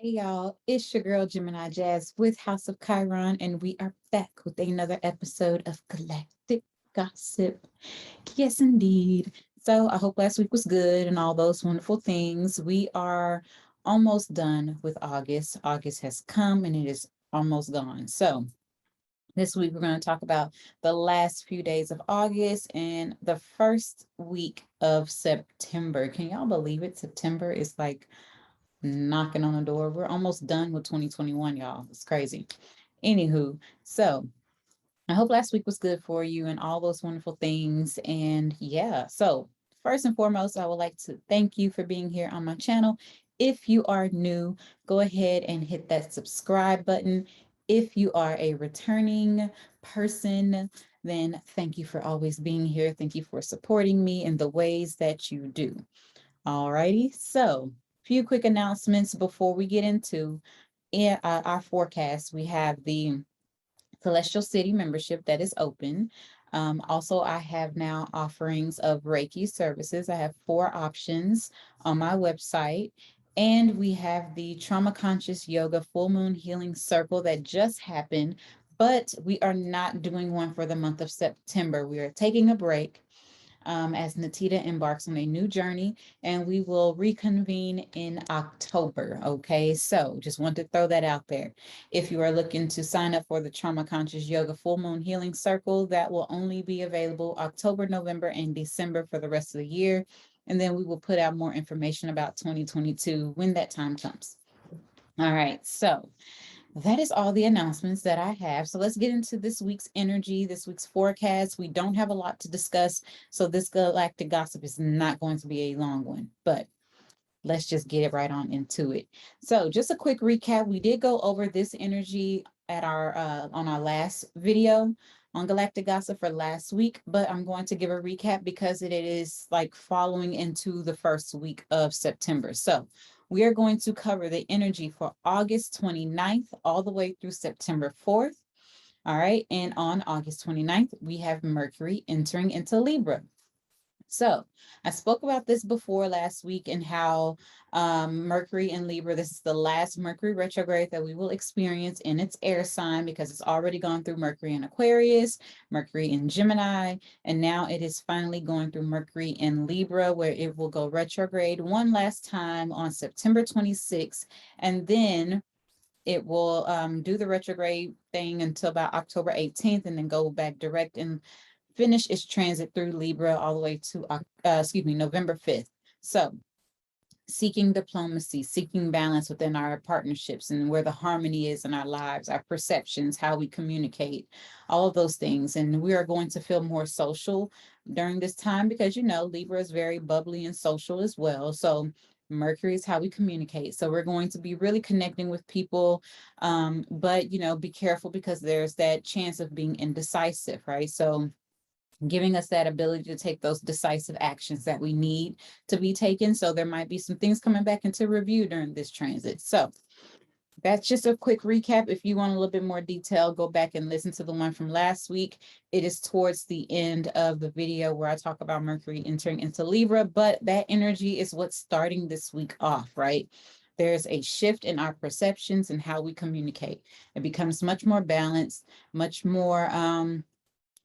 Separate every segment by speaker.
Speaker 1: Hey y'all, it's your girl Gemini Jazz with House of Chiron, and we are back with another episode of Galactic Gossip. Yes, indeed. So I hope last week was good and all those wonderful things. We are almost done with August. August has come and it is almost gone. So this week we're going to talk about the last few days of August and the first week of September. Can y'all believe it? September is like knocking on the door. We're almost done with 2021, y'all. It's crazy. Anywho, so I hope last week was good for you and all those wonderful things. And yeah, so first and foremost, I would like to thank you for being here on my channel. If you are new, go ahead and hit that subscribe button. If you are a returning person, then thank you for always being here. Thank you for supporting me in the ways that you do. Alrighty, so few quick announcements before we get into our forecast. We have the Celestial City membership that is open. Also, I have now offerings of Reiki services. I have 4 options on my website. And we have the Trauma Conscious Yoga Full Moon Healing Circle that just happened, but we are not doing one for the month of September. We are taking a break as Natita embarks on a new journey, and we will reconvene in October. Okay, so just want to throw that out there. If you are looking to sign up for the Trauma Conscious Yoga Full Moon Healing Circle, that will only be available October, November, and December for the rest of the year. And then we will put out more information about 2022 when that time comes. All right, so that is all the announcements that I have. So let's get into this week's energy, this week's forecast. We don't have a lot to discuss, so this galactic gossip is not going to be a long one, but let's just get it right on into it. So just a quick recap. We did go over this energy at our on our last video on galactic gossip for last week, but I'm going to give a recap because it is like following into the first week of September. So we are going to cover the energy for August 29th all the way through September 4th. All right. And on August 29th, we have Mercury entering into Libra. So I spoke about this before last week and how Mercury in Libra, this is the last Mercury retrograde that we will experience in its air sign because it's already gone through Mercury in Aquarius, Mercury in Gemini, and now it is finally going through Mercury in Libra, where it will go retrograde one last time on September 26th. And then it will do the retrograde thing until about October 18th and then go back direct and finish its transit through Libra all the way to, November 5th. So seeking diplomacy, seeking balance within our partnerships and where the harmony is in our lives, our perceptions, how we communicate, all of those things. And we are going to feel more social during this time because, Libra is very bubbly and social as well. So Mercury is how we communicate. So we're going to be really connecting with people, but, be careful because there's that chance of being indecisive, right? So giving us that ability to take those decisive actions that we need to be taken. So there might be some things coming back into review during this transit. So that's just a quick recap. If you want a little bit more detail, go back and listen to the one from last week. It is towards the end of the video where I talk about Mercury entering into Libra, but that energy is what's starting this week off, right? There's a shift in our perceptions and how we communicate. It becomes much more balanced, much more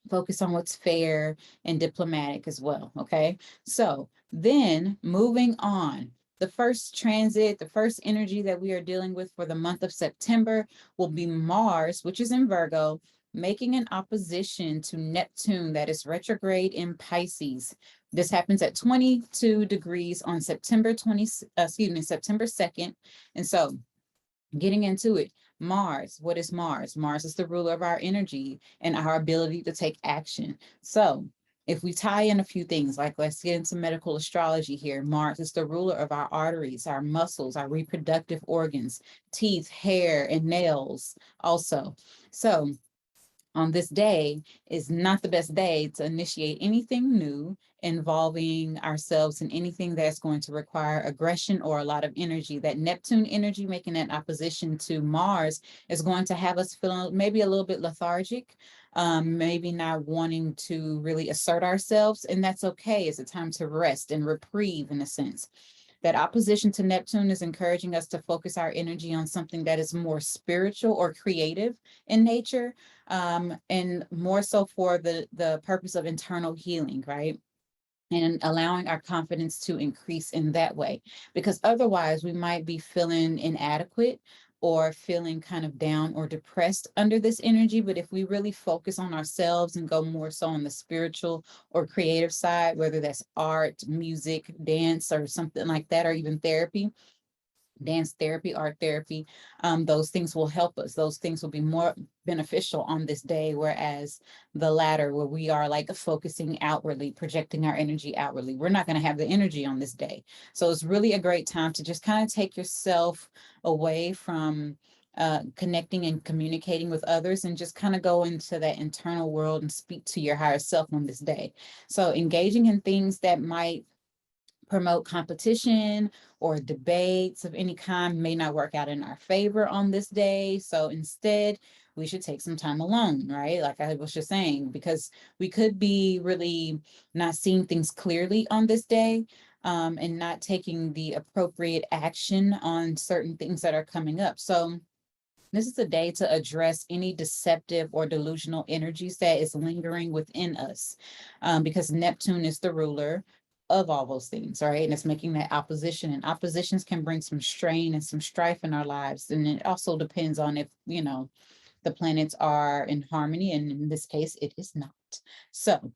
Speaker 1: focus on what's fair and diplomatic as well. Okay. So then moving on, the first transit, the first energy that we are dealing with for the month of September will be Mars, which is in Virgo, making an opposition to Neptune that is retrograde in Pisces. This happens at 22 degrees on September 2nd. And so getting into it, Mars, what is Mars? Mars is the ruler of our energy and our ability to take action. So if we tie in a few things, like let's get into medical astrology here. Mars is the ruler of our arteries, our muscles, our reproductive organs, teeth, hair, and nails also. So on this day is not the best day to initiate anything new involving ourselves in anything that's going to require aggression or a lot of energy. That Neptune energy making that opposition to Mars is going to have us feeling maybe a little bit lethargic, maybe not wanting to really assert ourselves, and that's okay. It's a time to rest and reprieve in a sense. That opposition to Neptune is encouraging us to focus our energy on something that is more spiritual or creative in nature, and more so for the purpose of internal healing, right? And allowing our confidence to increase in that way, because otherwise we might be feeling inadequate or feeling kind of down or depressed under this energy. But if we really focus on ourselves and go more so on the spiritual or creative side, whether that's art, music, dance, or something like that, or even therapy, dance therapy, art therapy, those things will help us. Those things will be more beneficial on this day, whereas the latter, where we are like focusing outwardly, projecting our energy outwardly, we're not going to have the energy on this day. So it's really a great time to just kind of take yourself away from connecting and communicating with others, and just kind of go into that internal world and speak to your higher self on this day. So engaging in things that might promote competition or debates of any kind may not work out in our favor on this day. So instead, we should take some time alone, right? Like I was just saying, because we could be really not seeing things clearly on this day, and not taking the appropriate action on certain things that are coming up. So this is a day to address any deceptive or delusional energies that is lingering within us, because Neptune is the ruler of all those things, right? And it's making that opposition, and oppositions can bring some strain and some strife in our lives. And it also depends on if, the planets are in harmony. And in this case, it is not. So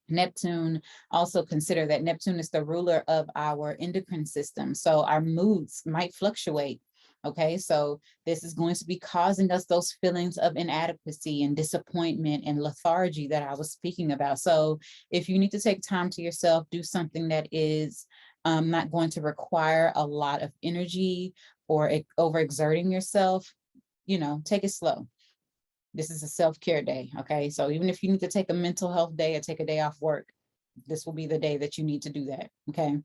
Speaker 1: Neptune, also consider that Neptune is the ruler of our endocrine system. So our moods might fluctuate. Okay, so this is going to be causing us those feelings of inadequacy and disappointment and lethargy that I was speaking about. So if you need to take time to yourself, do something that is not going to require a lot of energy or overexerting yourself, take it slow. This is a self-care day, okay? So even if you need to take a mental health day or take a day off work, this will be the day that you need to do that, okay?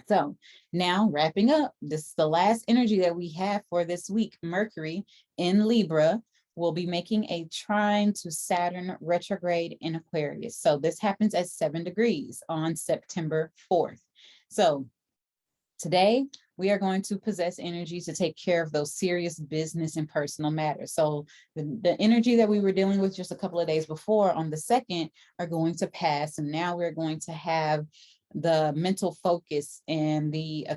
Speaker 1: So now wrapping up, this is the last energy that we have for this week. Mercury in Libra will be making a trine to Saturn retrograde in Aquarius. So this happens at 7 degrees on September 4th. So today, we are going to possess energy to take care of those serious business and personal matters. So the energy that we were dealing with just a couple of days before on the 2nd are going to pass. And now we're going to have the mental focus and the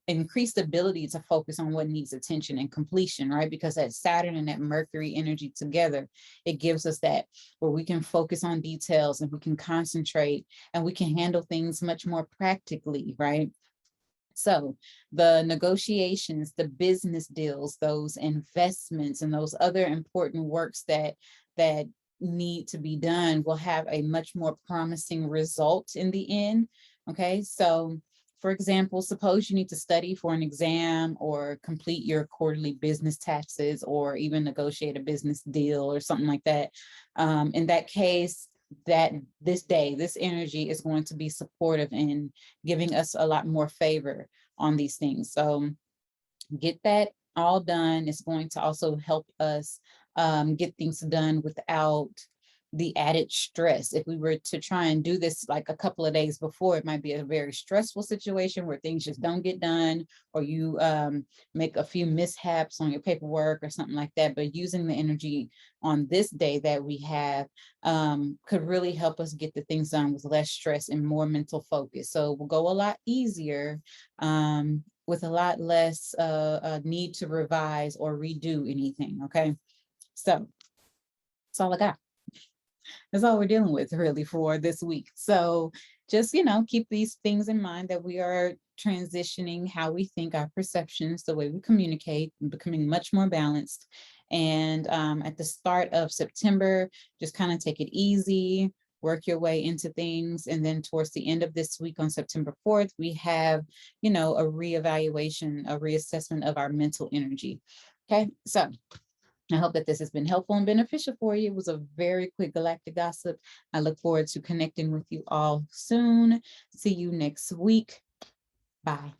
Speaker 1: increased ability to focus on what needs attention and completion, right? Because that Saturn and that Mercury energy together, it gives us that where we can focus on details and we can concentrate and we can handle things much more practically, right? So the negotiations, the business deals, those investments, and those other important works that need to be done will have a much more promising result in the end. Okay, so for example, suppose you need to study for an exam or complete your quarterly business taxes or even negotiate a business deal or something like that. In that case, that this day, this energy is going to be supportive in giving us a lot more favor on these things. So get that all done. It's going to also help us get things done without the added stress. If we were to try and do this like a couple of days before, it might be a very stressful situation where things just don't get done, or you make a few mishaps on your paperwork or something like that. But using the energy on this day that we have could really help us get the things done with less stress and more mental focus. So we'll go a lot easier with a lot less need to revise or redo anything, okay? So that's all I got. That's all we're dealing with really for this week. So just, keep these things in mind, that we are transitioning how we think, our perceptions, the way we communicate, and becoming much more balanced. And at the start of September, just kind of take it easy, work your way into things. And then towards the end of this week on September 4th, we have, a reevaluation, a reassessment of our mental energy. Okay, so I hope that this has been helpful and beneficial for you. It was a very quick galactic gossip. I look forward to connecting with you all soon. See you next week. Bye.